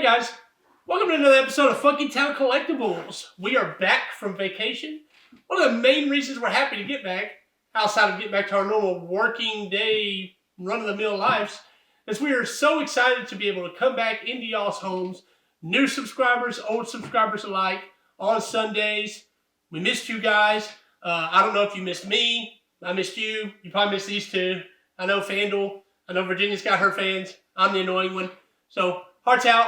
guys, welcome to another episode of FunkyTown Collectibles. We are back from vacation. One of the main reasons we're happy to get back, outside of getting back to our normal working day, run-of-the-mill lives, is we are so excited to be able to come back into y'all's homes, new subscribers, old subscribers alike, on Sundays. We missed you guys. I don't know if you missed me. I missed you. You probably missed these two. I know FanDuel. I know Virginia's got her fans. I'm the annoying one. So, hearts out.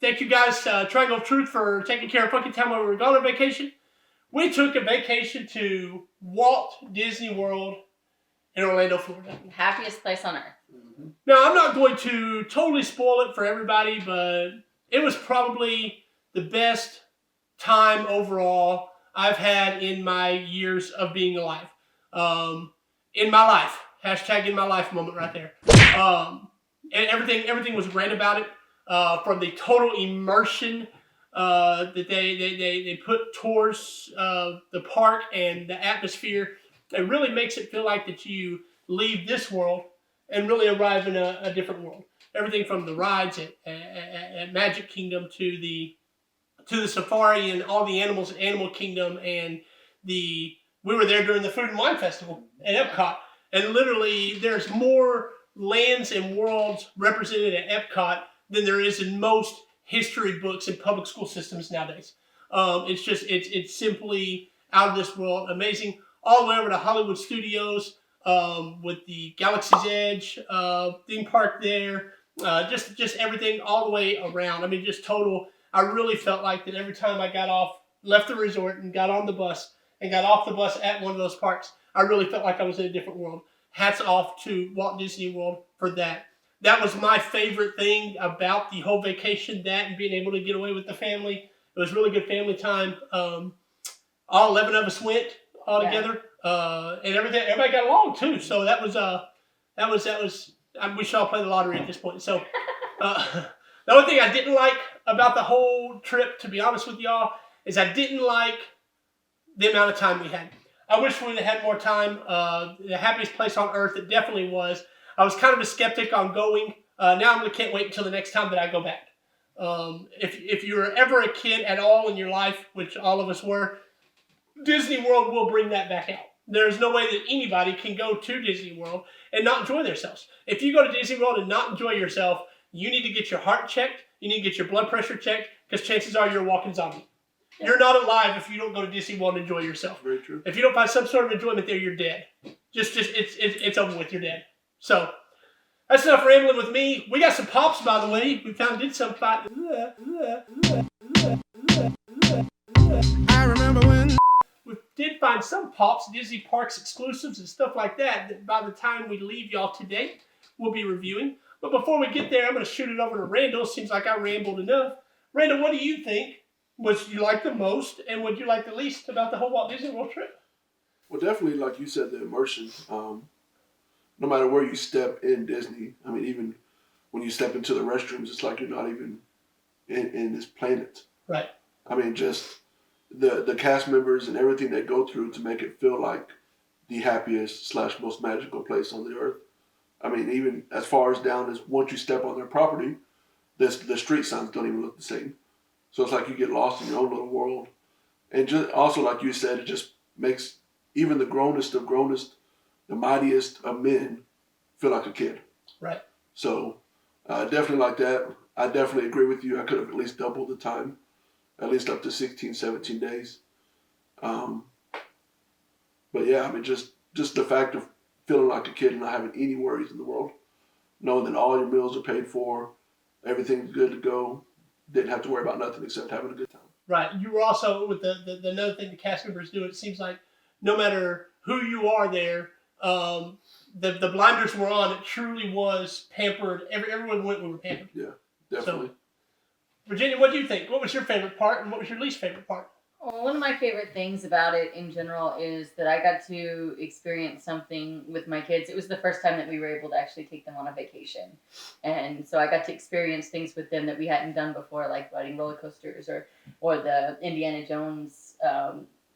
Thank you guys, Triangle of Truth, for taking care of FunkyTown while we were gone on vacation. We took a vacation to Walt Disney World in Orlando, Florida. Happiest place on earth. Mm-hmm. Now, I'm not going to totally spoil it for everybody, but it was probably the best time overall I've had in my years of being alive. In my life. Hashtag in my life moment right there. And everything was great about it. From the total immersion that they put towards the park and the atmosphere, it really makes it feel like that you leave this world and really arrive in a different world. Everything from the rides at Magic Kingdom to the safari and all the animals at Animal Kingdom, and we were there during the Food and Wine Festival at Epcot, and literally there's more lands and worlds represented at Epcot than there is in most history books and public school systems nowadays. It's simply out of this world, amazing. All the way over to Hollywood Studios with the Galaxy's Edge theme park there, just everything all the way around. I mean, just total. I really felt like that every time I left the resort and got on the bus and got off the bus at one of those parks, I really felt like I was in a different world. Hats off to Walt Disney World for that. That was my favorite thing about the whole vacation, that and being able to get away with the family. It was really good family time. All 11 of us went all together, and everybody got along too. So that was we should all play the lottery at this point. So the only thing I didn't like about the whole trip, to be honest with y'all, is I didn't like the amount of time we had. I wish we would have had more time. The happiest place on earth, it definitely was. I was kind of a skeptic on going. Now I can't wait until the next time that I go back. If you were ever a kid at all in your life, which all of us were, Disney World will bring that back out. There's no way that anybody can go to Disney World and not enjoy themselves. If you go to Disney World and not enjoy yourself, you need to get your heart checked. You need to get your blood pressure checked, because chances are you're a walking zombie. Yeah. You're not alive if you don't go to Disney World and enjoy yourself. Very true. If you don't find some sort of enjoyment there, you're dead. It's over with. You're dead. So that's enough rambling with me. We got some pops, by the way. We did some pop. I remember when we did find some pops, Disney Parks exclusives and stuff like that by the time we leave y'all today, we'll be reviewing. But before we get there, I'm going to shoot it over to Randall. Seems like I rambled enough. Randall, what do you think was you like the most and what you like the least about the whole Walt Disney World trip? Well, definitely, like you said, the immersion. No matter where you step in Disney, I mean, even when you step into the restrooms, it's like you're not even in this planet. Right. I mean, just the cast members and everything they go through to make it feel like the happiest / most magical place on the earth. I mean, even as far as down as once you step on their property, the street signs don't even look the same. So it's like you get lost in your own little world. And just also, like you said, it just makes even the grownest of grownest, the mightiest of men feel like a kid. Right. So definitely like that. I definitely agree with you. I could have at least doubled the time, at least up to 16, 17 days. But yeah, I mean, just the fact of feeling like a kid and not having any worries in the world, knowing that all your meals are paid for, everything's good to go, didn't have to worry about nothing except having a good time. Right. You were also, with the another thing the cast members do, it seems like no matter who you are there, the blinders were on. It truly was pampered. Everyone went, we were pampered. Yeah, definitely. So, Virginia, what do you think? What was your favorite part and what was your least favorite part? Well, one of my favorite things about it in general is that I got to experience something with my kids. It was the first time that we were able to actually take them on a vacation. And so I got to experience things with them that we hadn't done before, like riding roller coasters or the Indiana Jones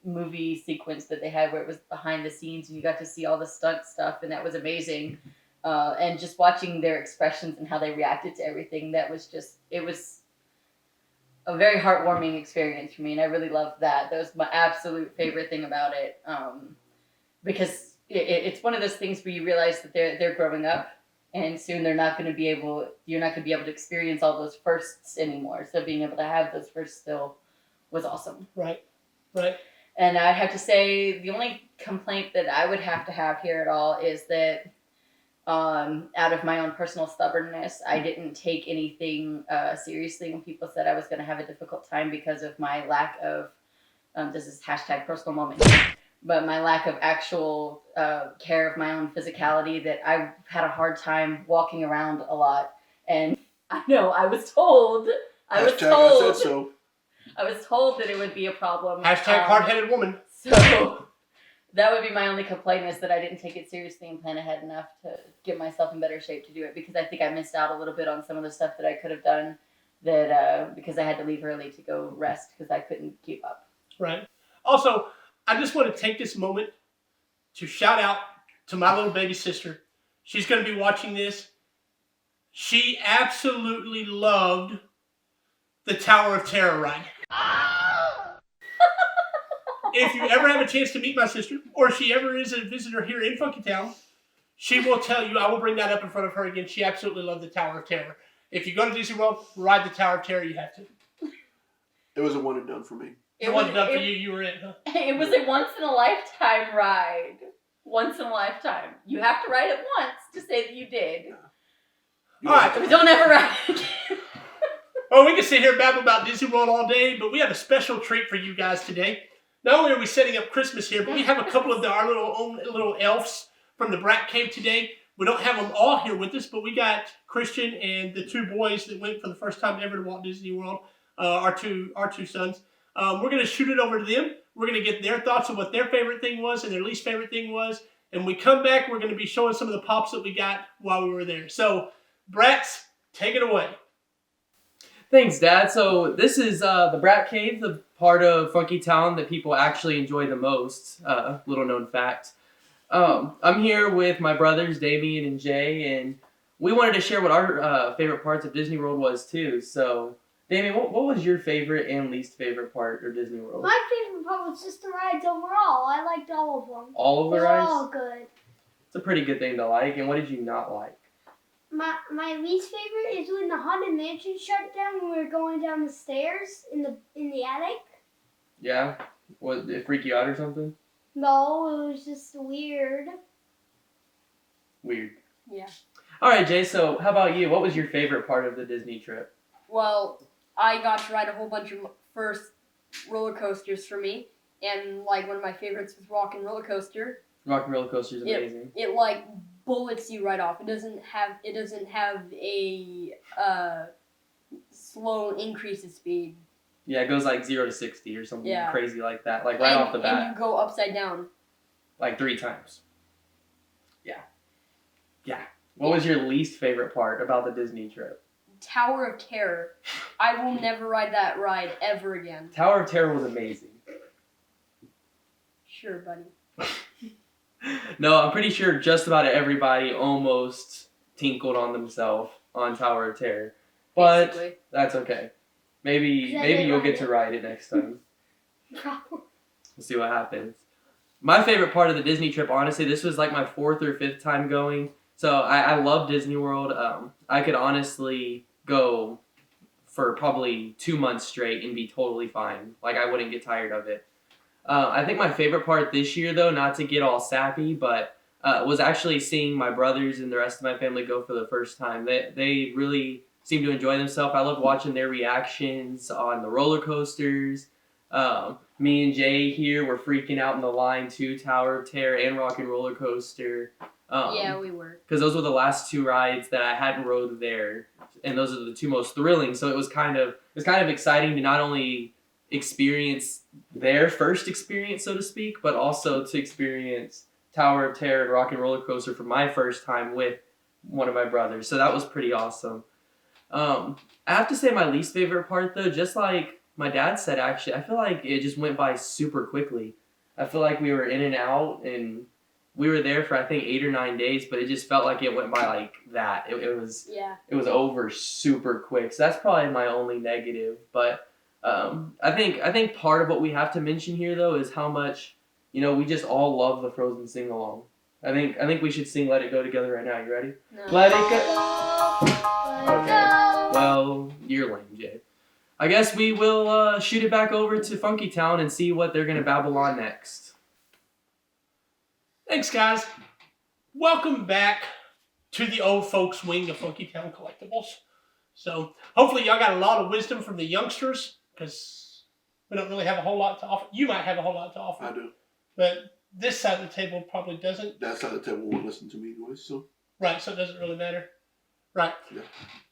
movie sequence that they had where it was behind the scenes and you got to see all the stunt stuff, and that was amazing. and just watching their expressions and how they reacted to everything, it was a very heartwarming experience for me, and I really loved that. That was my absolute favorite thing about it, because it's one of those things where you realize that they're growing up, and soon you're not going to be able to experience all those firsts anymore. So being able to have those firsts still was awesome. Right. And I'd have to say the only complaint that I would have to have here at all is that, out of my own personal stubbornness, I didn't take anything seriously when people said I was going to have a difficult time because of my lack of, this is hashtag personal moment, but my lack of actual care of my own physicality, that I had a hard time walking around a lot. And I know I was told I said so. I was told that it would be a problem. Hashtag hard-headed woman. So that would be my only complaint, is that I didn't take it seriously and plan ahead enough to get myself in better shape to do it, because I think I missed out a little bit on some of the stuff that I could have done because I had to leave early to go rest because I couldn't keep up. Right. Also, I just want to take this moment to shout out to my little baby sister. She's going to be watching this. She absolutely loved the Tower of Terror ride. If you ever have a chance to meet my sister, or she ever is a visitor here in FunkyTown, she will tell you, I will bring that up in front of her again, she absolutely loved the Tower of Terror. If you go to Disney World, ride the Tower of Terror, you have to. It was a one and done for me. It wasn't done for you, you were it, huh? It was a once-in-a-lifetime ride. Once in a lifetime. You have to ride it once to say that you did. Yeah. Alright. But don't ever ride it again. Well, we can sit here and babble about Disney World all day, but we have a special treat for you guys today. Not only are we setting up Christmas here, but we have a couple of our own little elves from the Brat Cave today. We don't have them all here with us, but we got Christian and the two boys that went for the first time ever to Walt Disney World, our two sons. We're going to shoot it over to them. We're going to get their thoughts on what their favorite thing was and their least favorite thing was. And when we come back, we're going to be showing some of the pops that we got while we were there. So, Brats, take it away. Thanks, Dad. So this is the Brat Cave, the part of FunkyTown that people actually enjoy the most. Little known fact. I'm here with my brothers, Damien and Jay, and we wanted to share what our favorite parts of Disney World was too. So, Damien, what was your favorite and least favorite part of Disney World? My favorite part was just the rides overall. I liked all of them. All of the They were rides? all good. It's a pretty good thing to like. And what did you not like? My least favorite is when the Haunted Mansion shut down when we were going down the stairs in the attic. Yeah? Did it freak you out or something? No, it was just weird. Weird. Yeah. All right, Jay, so how about you? What was your favorite part of the Disney trip? Well, I got to ride a whole bunch of first roller coasters for me, and like one of my favorites was Rock and Roller Coaster. Rock and Roller Coaster is amazing. It like bullets you right off. It doesn't have a slow increase of speed. Yeah, it goes like 0 to 60 or something crazy like that. Like right and, off the bat. And you go upside down. Like 3 times. Yeah. What was your least favorite part about the Disney trip? Tower of Terror. I will never ride that ride ever again. Tower of Terror was amazing. Sure, buddy. No, I'm pretty sure just about everybody almost tinkled on themselves on Tower of Terror. But Basically. that's okay. Maybe you'll get to ride it next time. Probably. We'll see what happens. My favorite part of the Disney trip, honestly, this was like my 4th or 5th time going. So I love Disney World. I could honestly go for probably 2 months straight and be totally fine. Like I wouldn't get tired of it. I think my favorite part this year, though, not to get all sappy, but was actually seeing my brothers and the rest of my family go for the first time. They really seemed to enjoy themselves. I loved watching their reactions on the roller coasters. Me and Jay here were freaking out in the line too, Tower of Terror and Rock and Roller Coaster. Yeah, we were. Because those were the last 2 rides that I hadn't rode there, and those are the 2 most thrilling. So it was kind of exciting to not only experience their first experience, so to speak, but also to experience Tower of Terror and Rock and Roller Coaster for my first time with one of my brothers. So that was pretty awesome. I have to say my least favorite part, though, just like my dad said, actually, I feel like it just went by super quickly. I feel like we were in and out, and we were there for I think 8 or 9 days, but it just felt like it went by like that. It was over super quick. So that's probably my only negative. But I think part of what we have to mention here though is how much we just all love the Frozen sing along. I think we should sing "Let It Go" together right now. You ready? No. Let it go. Okay. Well, you're lame, Jay. I guess we will shoot it back over to FunkyTown and see what they're gonna babble on next. Thanks, guys. Welcome back to the old folks wing of FunkyTown Collectibles. So hopefully y'all got a lot of wisdom from the youngsters, because we don't really have a whole lot to offer. You might have a whole lot to offer. I do. But this side of the table probably doesn't. That side of the table won't listen to me anyway, so. Right, so it doesn't really matter. Right. Yeah.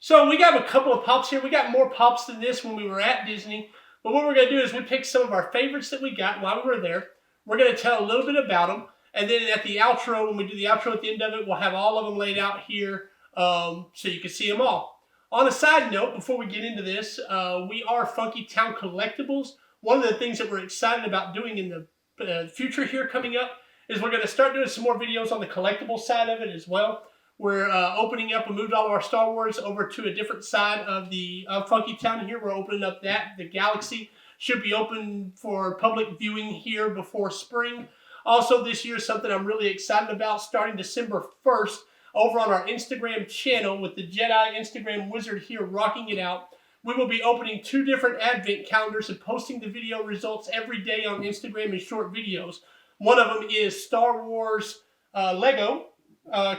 So we got a couple of pops here. We got more pops than this when we were at Disney. But what we're going to do is we picked some of our favorites that we got while we were there. We're going to tell a little bit about them. And then at the outro, when we do the outro at the end of it, we'll have all of them laid out here so you can see them all. On a side note, before we get into this, we are FunkyTown Collectibles. One of the things that we're excited about doing in the future here coming up is we're going to start doing some more videos on the collectible side of it as well. We're opening up, we moved all of our Star Wars over to a different side of the FunkyTown here. We're opening up that. The Galaxy should be open for public viewing here before spring. Also this year, something I'm really excited about, starting December 1st, over on our Instagram channel with the Jedi Instagram wizard here rocking it out. We will be opening 2 different advent calendars and posting the video results every day on Instagram in short videos. One of them is Star Wars Lego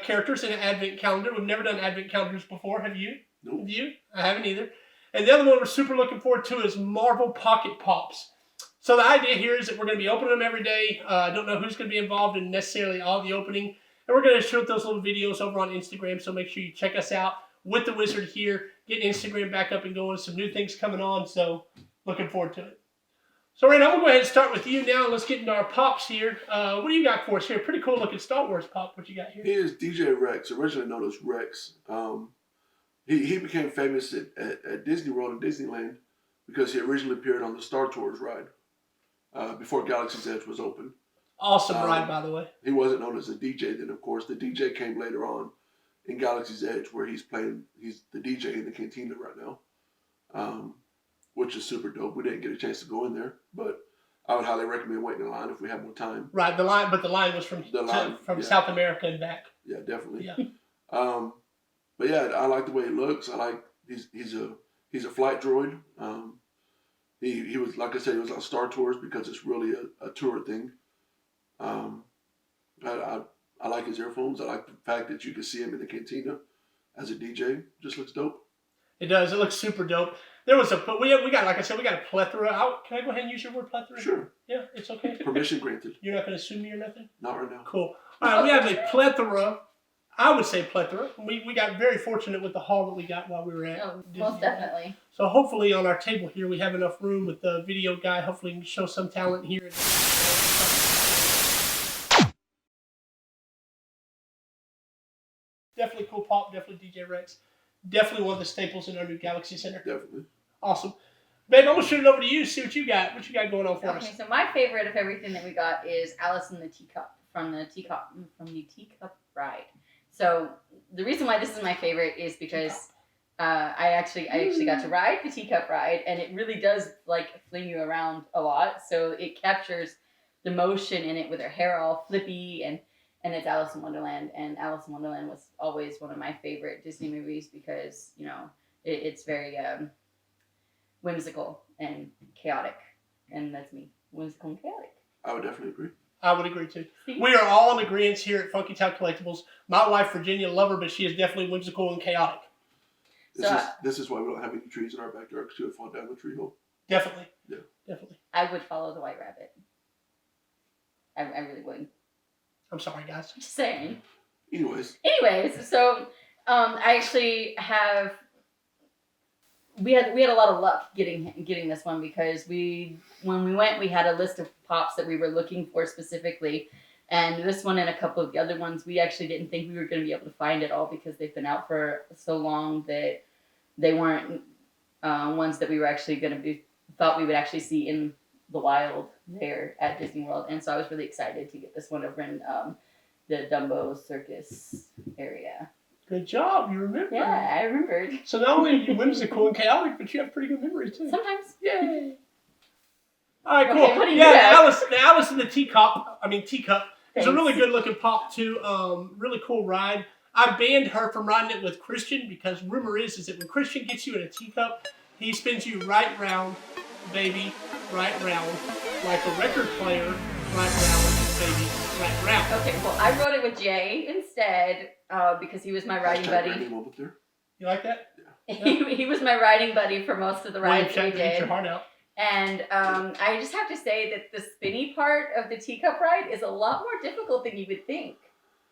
characters in an advent calendar. We've never done advent calendars before. Have you? Nope. Have you? I haven't either. And the other one we're super looking forward to is Marvel Pocket Pops. So the idea here is that we're going to be opening them every day. I don't know who's going to be involved in necessarily all the opening. And we're going to shoot those little videos over on Instagram, so make sure you check us out with the wizard here. Getting Instagram back up and going. Some new things coming on, so looking forward to it. So Raina, I'm going to go ahead and start with you now. Let's get into our pops here. What do you got for us here? Pretty cool looking Star Wars pop. What you got here? He is DJ Rex, originally known as Rex. He became famous at Disney World and Disneyland because he originally appeared on the Star Tours ride before Galaxy's Edge was open. Awesome ride, by the way. He wasn't known as a DJ then, of course. The DJ came later on in Galaxy's Edge, where he's the DJ in the Cantina right now, which is super dope. We didn't get a chance to go in there, but I would highly recommend waiting in line if we have more time. Right, the line was from South America and back. Yeah, definitely. Yeah. But yeah, I like the way he looks. I like he's a flight droid. He was, like I said, he was on Star Tours because it's really a tour thing. I like his earphones. I like the fact that you can see him in the Cantina as a DJ. Just looks dope. It does. It looks super dope. But we got, like I said, we got a plethora. Can I go ahead and use your word plethora? Sure. Yeah, it's okay. Permission granted. You're not going to sue me or nothing? Not right now. Cool. All right, we have a plethora. I would say plethora. We got very fortunate with the haul that we got while we were at Disney. Most definitely. So hopefully on our table here we have enough room with the video guy. Hopefully he can show some talent here. Definitely cool pop. Definitely DJ Rex. Definitely one of the staples in our new Galaxy Center. Definitely. Awesome. Babe, I'm going to shoot it over to you. See what you got. What you got going on for us. Okay, so my favorite of everything that we got is Alice in the Teacup from the Teacup ride. So the reason why this is my favorite is because I actually got to ride the Teacup ride, and it really does fling you around a lot. So it captures the motion in it with her hair all flippy, and it's Alice in Wonderland. And Alice in Wonderland was always one of my favorite Disney movies because it's very whimsical and chaotic, and that's me, whimsical and chaotic. I would definitely agree. I would agree too. We are all in agreement here at FunkyTown Collectibles. My wife Virginia, love her, but she is definitely whimsical and chaotic. This is why we don't have any trees in our backyard, because she would fall down the tree hole. Definitely. Yeah. Definitely. I would follow the White Rabbit. I really would. I'm sorry, guys. Just saying. Anyways, so I actually have. We had a lot of luck getting this one because when we went, we had a list of pops that we were looking for specifically, and this one and a couple of the other ones we actually didn't think we were going to be able to find at all because they've been out for so long that they weren't ones that we were actually thought we would actually see in the wild there at Disney World, and so I was really excited to get this one over the Dumbo Circus area. Good job, you remember. Yeah, I remembered. So not only are you whimsical and chaotic, but you have pretty good memory too. Sometimes. Yay! All right, cool. Okay, what do you Yeah, have? the Alice in the Teacup. It's a really Thanks. good looking pop too. Really cool ride. I banned her from riding it with Christian because rumor is that when Christian gets you in a teacup, he spins you right round, baby, right round, like a record player, right round, baby, right round. Okay, well, I rode it with Jay instead because he was my riding buddy. You like that? He was my riding buddy for most of the William rides we Shatner, eat your did. heart out. And I just have to say that the spinny part of the teacup ride is a lot more difficult than you would think.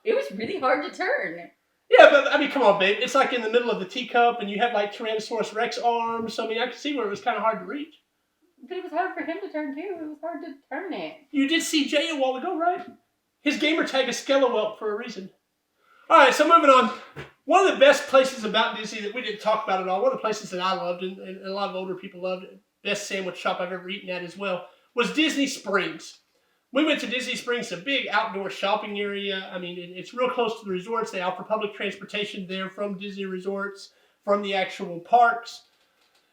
It was really hard to turn. Yeah, but I mean, come on, babe. It's like in the middle of the teacup, and you have like Tyrannosaurus Rex arms. So I mean, I could see where it was kind of hard to reach. But it was hard for him to turn too. It was hard to turn it. You did see Jay a while ago, right? His gamer tag is Skellowelp for a reason. All right, so moving on. One of the best places about Disney that we didn't talk about at all, one of the places that I loved and a lot of older people loved, best sandwich shop I've ever eaten at as well, was Disney Springs. We went to Disney Springs, a big outdoor shopping area. I mean, it's real close to the resorts. They offer public transportation there from Disney resorts, from the actual parks.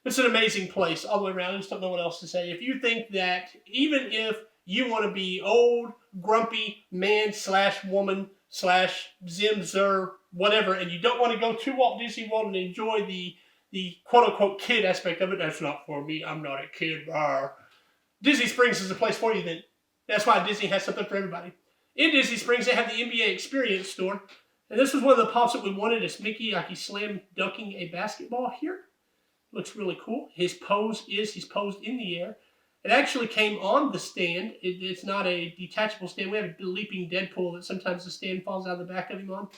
It's an amazing place all the way around. I just don't know what else to say. If you think that even if you want to be old, grumpy man / woman / Zim Zer, whatever, and you don't want to go to Walt Disney World and enjoy the quote-unquote kid aspect of it, that's not for me. I'm not a kid. Rawr. Disney Springs is a place for you then. That's why Disney has something for everybody. In Disney Springs, they have the NBA Experience store. And this was one of the pops that we wanted. It's Mickey like he's slam dunking a basketball here. Looks really cool. His pose is he's posed in the air. It actually came on the stand. It's not a detachable stand. We have a leaping Deadpool that sometimes the stand falls out of the back of him on.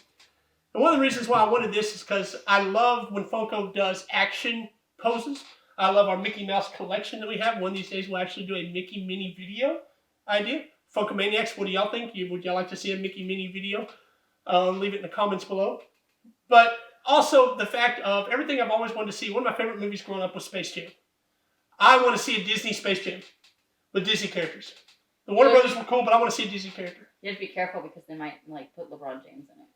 And one of the reasons why I wanted this is because I love when Funko does action poses. I love our Mickey Mouse collection that we have. One of these days we'll actually do a Mickey mini video idea. Funkamaniacs, what do y'all think? Would y'all like to see a Mickey mini video? Leave it in the comments below. But also the fact of everything I've always wanted to see. One of my favorite movies growing up was Space Jam. I want to see a Disney Space Jam with Disney characters. The Warner Brothers were cool, but I want to see a Disney character. You have to be careful because they might like put LeBron James in it.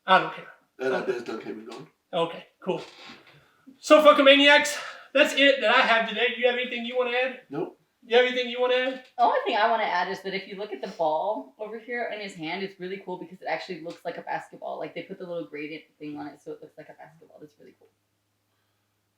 I don't care. That idea's done came and gone. Okay, cool. So Funkamaniacs, that's it that I have today. Do you have anything you want to add? Nope. You have anything you want to add? The only thing I want to add is that if you look at the ball over here in his hand, it's really cool because it actually looks like a basketball. Like they put the little gradient thing on it so it looks like a basketball. That's really cool.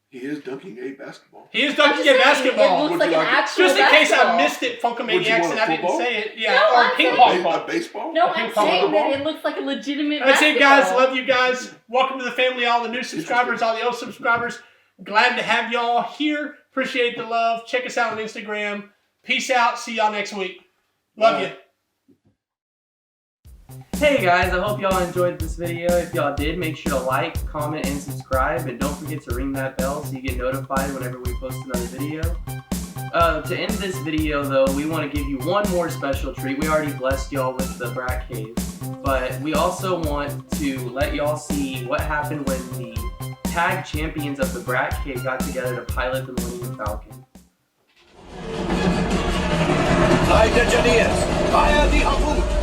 He is dunking a basketball. He is dunking a basketball. It looks like an actual Just in case I basketball. missed it, Funkamaniacs, and I didn't say it. Yeah, No, or I'm ping saying- pong ball. A baseball? No, A ping I'm pong saying ball. that it looks like a legitimate That's it, basketball. guys. Love you guys. Welcome to the family, all the new subscribers, all the old subscribers. Glad to have y'all here. Appreciate the love. Check us out on Instagram. Peace out. See y'all next week. Love you. Hey guys, I hope y'all enjoyed this video. If y'all did, make sure to like, comment, and subscribe. And don't forget to ring that bell so you get notified whenever we post another video. To end this video though, we want to give you one more special treat. We already blessed y'all with the Brat Cave. But we also want to let y'all see what happened when the tag champions of the Brat Cave got together to pilot the Millennium Falcon. Flight engineers, fire the harpoon!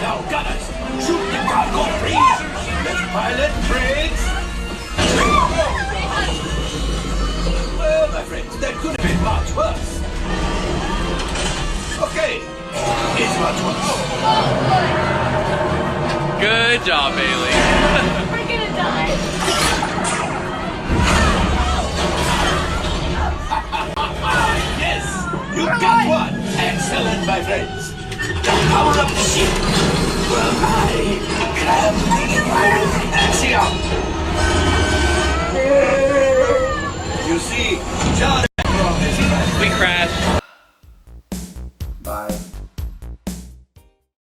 Now gunners, shoot the cargo freeze! Let pilot brakes! Well, my friends, that could have been much worse. Okay, it's much worse. Good job, Bailey. We're gonna die. Yes, you got one! Excellent, my friends. The power of the ship will I grab the axiom.